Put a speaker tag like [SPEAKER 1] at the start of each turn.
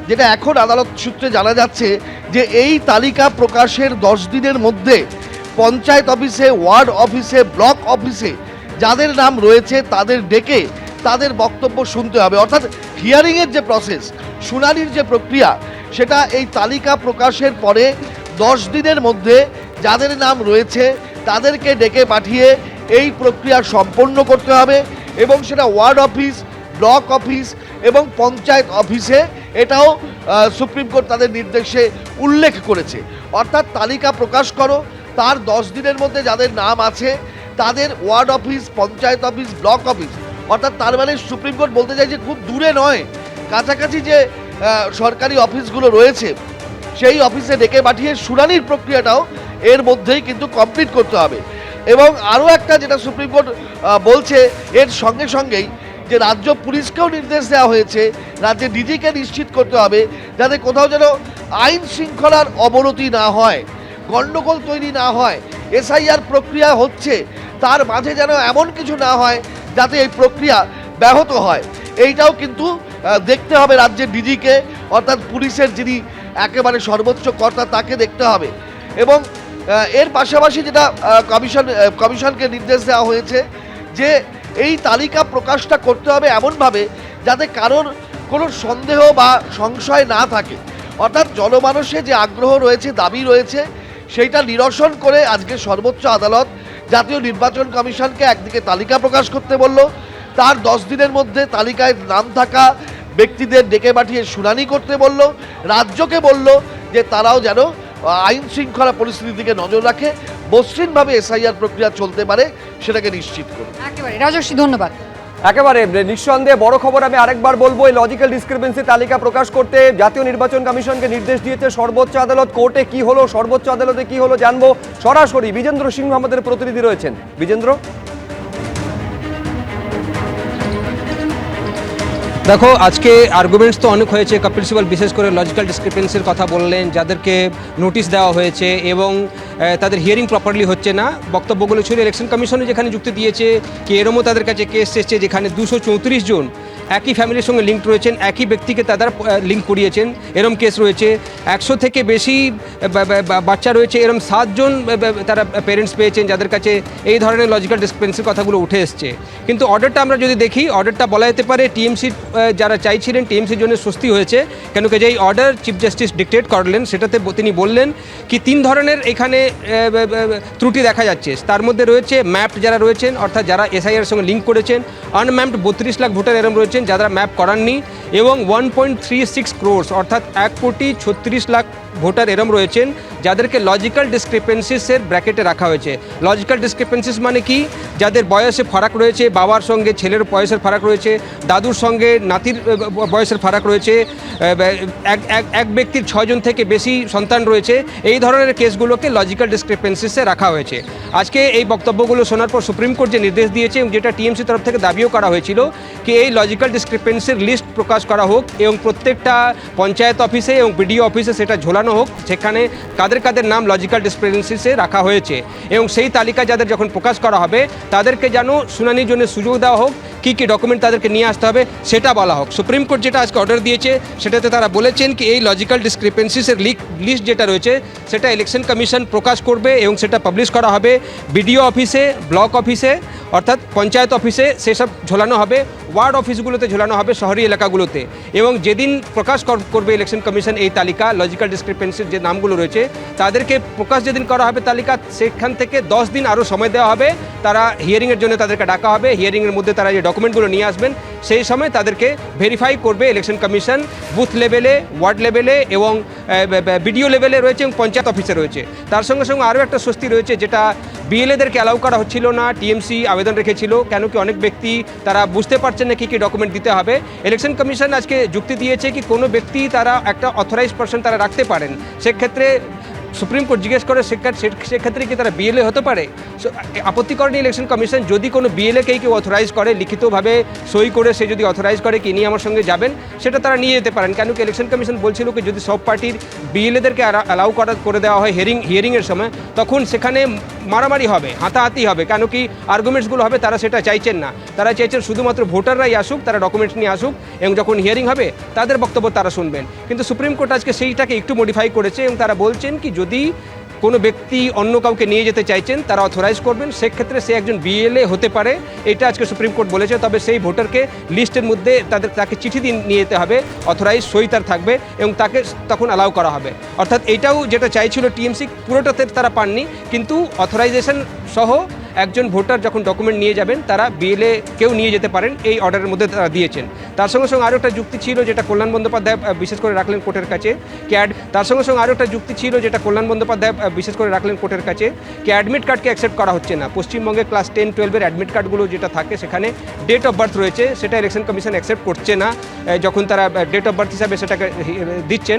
[SPEAKER 1] যেটা এখন আদালত সূত্রে জানা যাচ্ছে যে এই তালিকা প্রকাশের 10 দিনের মধ্যে পঞ্চায়েত অফিসে, ওয়ার্ড অফিসে, ব্লক অফিসে যাদের নাম রয়েছে তাদের ডেকে তাদের বক্তব্য শুনতে হবে। অর্থাৎ হিয়ারিংয়ের যে প্রসেস, শুনানির যে প্রক্রিয়া, সেটা এই তালিকা প্রকাশের পরে 10 দিনের মধ্যে যাদের নাম রয়েছে তাদেরকে ডেকে পাঠিয়ে এই প্রক্রিয়া সম্পন্ন করতে হবে এবং সেটা ওয়ার্ড অফিস, ব্লক অফিস এবং পঞ্চায়েত অফিসে, এটাও সুপ্রিম কোর্ট তাদের নির্দেশে উল্লেখ করেছে। অর্থাৎ তালিকা প্রকাশ করো, তার 10 দিনের মধ্যে যাদের নাম আছে তাদের ward office, panchayat office, block office, অর্থাৎ তার মানে সুপ্রিম কোর্ট বলতে চাই যে খুব দূরে নয়, কাছাকাছি যে সরকারি অফিসগুলো রয়েছে সেই অফিসে ডেকে পাঠিয়ে শুনানির প্রক্রিয়াটাও এর মধ্যেই কিন্তু কমপ্লিট করতে হবে। এবং আরও একটা যেটা সুপ্রিম কোর্ট বলছে, এর সঙ্গে সঙ্গেই যে রাজ্য পুলিশকেও নির্দেশ দেওয়া হয়েছে, রাজ্যের ডিজিকে নিশ্চিত করতে হবে যাতে কোথাও যেন আইন শৃঙ্খলার অবনতি না হয়, গণ্ডগোল তৈরি না হয়। এসআইআর প্রক্রিয়া হচ্ছে, তার মাঝে যেন এমন কিছু না হয় যাতে এই প্রক্রিয়া ব্যাহত হয়। এইটাও কিন্তু দেখতে হবে রাজ্যের ডিজিকে, অর্থাৎ পুলিশের যিনি একেবারে সর্বোচ্চ কর্তা, তাকে দেখতে হবে। এবং এর পাশাপাশি যেটা কমিশনকে নির্দেশ দেওয়া হয়েছে যে এই তালিকা প্রকাশটা করতে হবে এমনভাবে যাতে কারোর কোনো সন্দেহ বা সংশয় না থাকে। অর্থাৎ জনমানসে যে আগ্রহ রয়েছে, দাবি রয়েছে, সেইটা নিরসন করে আজকে সর্বোচ্চ আদালত জাতীয় নির্বাচন কমিশনকে একদিকে তালিকা প্রকাশ করতে বলল, তার 10 দিনের মধ্যে তালিকায় নাম থাকা ব্যক্তিদের ডেকে পাঠিয়ে শুনানি করতে বলল, রাজ্যকে বলল যে তারাও যেন আইন শৃঙ্খলা পরিস্থিতির দিকে নজর রাখে, মসৃণভাবে এসআইআর প্রক্রিয়া চলতে পারে সেটাকে নিশ্চিত করে।
[SPEAKER 2] একেবারে রাজস্বী, ধন্যবাদ।
[SPEAKER 3] একেবারে নিঃসন্দেহে বড় খবর। আমি আরেকবার বলবো, এই লজিক্যাল ডিসক্রিপেন্সি তালিকা প্রকাশ করতে জাতীয় নির্বাচন কমিশনকে নির্দেশ দিয়েছে সর্বোচ্চ আদালত। কোর্টে কি হলো, সর্বোচ্চ আদালতে কি হলো জানবো সরাসরি। বিজেন্দ্র সিংহ আমাদের প্রতিনিধি রয়েছেন। বিজেন্দ্র,
[SPEAKER 4] দেখো, আজকে আর্গুমেন্টস তো অনেক হয়েছে। কপিল সিবাল বিশেষ করে লজিক্যাল ডিসক্রিপেন্সির কথা বললেন, যাদেরকে নোটিশ দেওয়া হয়েছে এবং তাদের হিয়ারিং প্রপারলি হচ্ছে না। বক্তব্যগুলো ছিল ইলেকশন কমিশনে যেখানে যুক্তি দিয়েছে কি এরমও তাদের কাছে কেস এসেছে যেখানে 234 জন একই ফ্যামিলির সঙ্গে লিঙ্ক রয়েছেন, একই ব্যক্তিকে তাদের লিঙ্ক করিয়েছেন, এরম কেস রয়েছে। 100 থেকে বেশি বাচ্চা রয়েছে, এরম 7 জন তারা পেরেন্টস পেয়েছেন যাদের কাছে এই ধরনের লজিক্যাল ডিসক্রিপেন্সির কথাগুলো উঠে এসছে। কিন্তু অর্ডারটা আমরা যদি দেখি, অর্ডারটা বলা যেতে পারে টিএমসি যারা চাইছিলেন, টিএমসির জন্য স্বস্তি হয়েছে। কেন কি যেই অর্ডার চিফ জাস্টিস ডিক্টেট করলেন সেটাতে তিনি বললেন কি 3 ধরনের এখানে ত্রুটি দেখা যাচ্ছে। তার মধ্যে রয়েছে ম্যাপড যারা রয়েছেন, অর্থাৎ যারা এসআইআর সঙ্গে লিঙ্ক করেছেন, আনম্যাপড 32 লাখ ভোটার এরম রয়েছেন যারা ম্যাপ করাননি, এবং 1.36 crores অর্থাৎ 1,36,00,000 ভোটার এরম রয়েছেন যাদেরকে লজিক্যাল ডিসক্রিপেন্সিসের ব্র্যাকেটে রাখা হয়েছে। লজিক্যাল ডিসক্রিপেন্সিস মানে কি? যাদের বয়সে ফারাক রয়েছে, বাবার সঙ্গে ছেলের বয়সের ফারাক রয়েছে, দাদুর সঙ্গে নাতির বয়সের ফারাক রয়েছে, এক ব্যক্তির 6 জন থেকে বেশি সন্তান রয়েছে, এই ধরনের কেসগুলোকে লজিক্যাল ডিসক্রিপেন্সিসে রাখা হয়েছে। আজকে এই বক্তব্যগুলো শোনার পর সুপ্রিম কোর্ট যে নির্দেশ দিয়েছে, যেটা টিএমসি তরফ থেকে দাবিও করা হয়েছিল কি এই লজিক্যাল ডিসক্রিপেন্সির লিস্ট প্রকাশ করা হোক এবং প্রত্যেকটা পঞ্চায়েত অফিসে এবং বিডিও অফিসে সেটা ঝোলানো হোক, সেখানে কাদের কাদের নাম লজিক্যাল ডিসক্রিপেন্সিসে রাখা হয়েছে, এবং সেই তালিকা যাদের যখন প্রকাশ করা হবে তাদেরকে যেন শুনানির জন্য সুযোগ দেওয়া হোক, কী কী ডকুমেন্ট তাদেরকে নিয়ে আসতে হবে সেটা বলা হোক। সুপ্রিম কোর্ট যেটা আজকে অর্ডার দিয়েছে সেটাতে তারা বলেছেন কি এই লজিক্যাল ডিসক্রিপেন্সিসের লিস্ট যেটা রয়েছে সেটা ইলেকশন কমিশন প্রকাশ করবে এবং সেটা পাবলিশ করা হবে বিডিও অফিসে, ব্লক অফিসে অর্থাৎ পঞ্চায়েত অফিসে, সেসব ঝোলানো হবে, ওয়ার্ড অফিসগুলোতে ঝোলানো হবে, শহরি এলাকাগুলোতে। এবং যেদিন প্রকাশ করবে ইলেকশন কমিশন এই তালিকা লজিক্যাল ডিসক্রিপেন্সির যে নামগুলো রয়েছে তাদেরকে প্রকাশ যেদিন করা হবে তালিকা, সেখান থেকে 10 দিন আরও সময় দেওয়া হবে। তারা হিয়ারিংয়ের জন্য তাদেরকে ডাকা হবে, হিয়ারিংয়ের মধ্যে তারা যে ডকুমেন্টগুলো নিয়ে আসবেন সেই সময় তাদেরকে ভেরিফাই করবে ইলেকশন কমিশন, বুথ লেভেলে, ওয়ার্ড লেভেলে এবং বিডিও লেভেলে রয়েছে এবং পঞ্চায়েত অফিসে রয়েছে। তার সঙ্গে সঙ্গে আরও একটা স্বস্তি রয়েছে, যেটা বিএলএদেরকে অ্যালাউ করা হচ্ছিল না, টিএমসি আবেদন রেখেছিল, কেন কি অনেক ব্যক্তি তারা বুঝতে পারছেন না কী কী ডকুমেন্ট দিতে হবে। ইলেকশন কমিশন আজকে যুক্তি দিয়েছে কি কোনো ব্যক্তি তারা একটা অথরাইজড পারসন তারা রাখতে পারেন, সেক্ষেত্রে সুপ্রিম কোর্ট জিজ্ঞেস করে সেক্ষেত্রে কি তারা বিএলএ হতে পারে? আপত্তি করেনি ইলেকশন কমিশন। যদি কোনো বিএলএকেই কেউ অথরাইজ করে, লিখিতভাবে সই করে সে যদি অথরাইজ করে কি নিয়ে আমার সঙ্গে যাবেন, সেটা তারা নিয়ে যেতে পারেন। কেন কি ইলেকশন কমিশন বলছিল কি যদি সব পার্টির বিএলএদেরকে অ্যালাউ করে দেওয়া হয় হিয়ারিংয়ের সময়, তখন সেখানে মারামারি হবে, হাতাহাতি হবে। কেন কি আর্গুমেন্টসগুলো হবে, তারা সেটা চাইছেন না। তারা চাইছেন শুধুমাত্র ভোটাররাই আসুক, তারা ডকুমেন্টস নিয়ে আসুক, এবং যখন হিয়ারিং হবে তাদের বক্তব্য তারা শুনবেন। কিন্তু সুপ্রিম কোর্ট আজকে সেইটাকে একটু মডিফাই করেছে এবং তারা বলছেন কি যদি কোনো ব্যক্তি অন্য কাউকে নিয়ে যেতে চাইছেন তারা অথরাইজ করবেন, সেক্ষেত্রে সে একজন বিএলএ হতে পারে। এটা আজকে সুপ্রিম কোর্ট বলেছে। তবে সেই ভোটারকে লিস্টের মধ্যে তাকে চিঠি দিয়ে নিয়ে যেতে হবে, অথরাইজ সই তার থাকবে এবং তাকে তখন অ্যালাউ করা হবে। অর্থাৎ এটাও যেটা চাইছিল টিএমসি, পুরোটাতে তারা পাননি, কিন্তু অথরাইজেশন সহ একজন ভোটার যখন ডকুমেন্ট নিয়ে যাবেন তারা বিএলএ কেউ নিয়ে যেতে পারেন, এই অর্ডারের মধ্যে তারা দিয়েছেন। তার সঙ্গে সঙ্গে আরও একটা যুক্তি ছিল যেটা কল্যাণ বন্দ্যোপাধ্যায় বিশেষ করে রাখলেন কোর্টের কাছে, কি অ্যাডমিট কার্ডকে অ্যাকসেপ্ট করা হচ্ছে না। পশ্চিমবঙ্গে ক্লাস 10-12-এর অ্যাডমিট কার্ডগুলো যেটা থাকে সেখানে ডেট অফ বার্থ রয়েছে, সেটা ইলেকশন কমিশন অ্যাকসেপ্ট করছে না। যখন তারা ডেট অফ বার্থ হিসাবে সেটাকে দিচ্ছেন,